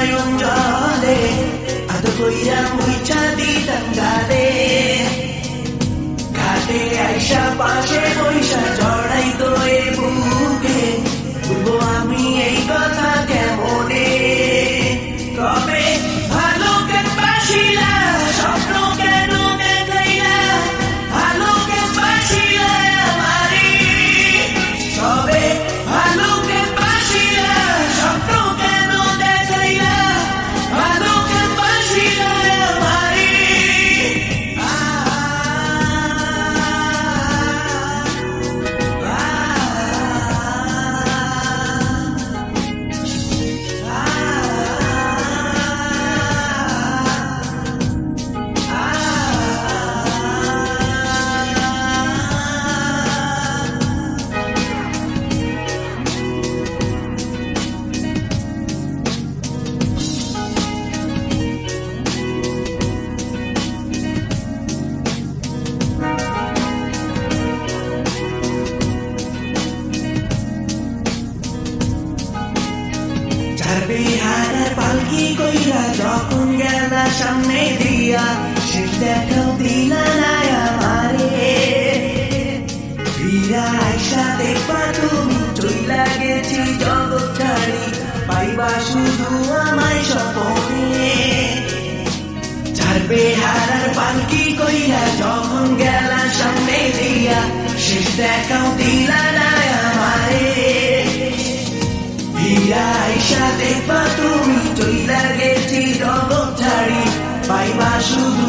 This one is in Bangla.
নয়ন জলে আদর কইরা মুইছা দিতাম গালে ঘাটে আইসা পাশে বইসা জড়াইতো এ বুকে বলবো আমি এই কথা কেমনে তবে ভালো কেন বাসিলা স্বপ্ন কেন দেখাইলা ভালো কেন বাসিলা আমারে তবে ভালো কেন বাসিলা স্বপ্ন কেন দেখাইলা ভালো কেন বাসিলা আমারে বিহারের পালকি কইরা যখন গেলা সামনে দিয়া সে দেখাও দিলা না আমারে ফিরা আইসা দেখবা তুমি চইলা গেছি জগৎ ছাড়ি পাইবা শুধু আমায় স্বপনে ছাড়বে হারার পালকি কইরা যখন গেলা সামনে দিয়া সে দেখাও দিলা না আমারে আইসা দেখবা তুমি চইলা গেছি জগৎ ছাড়ি পাইবা শুধু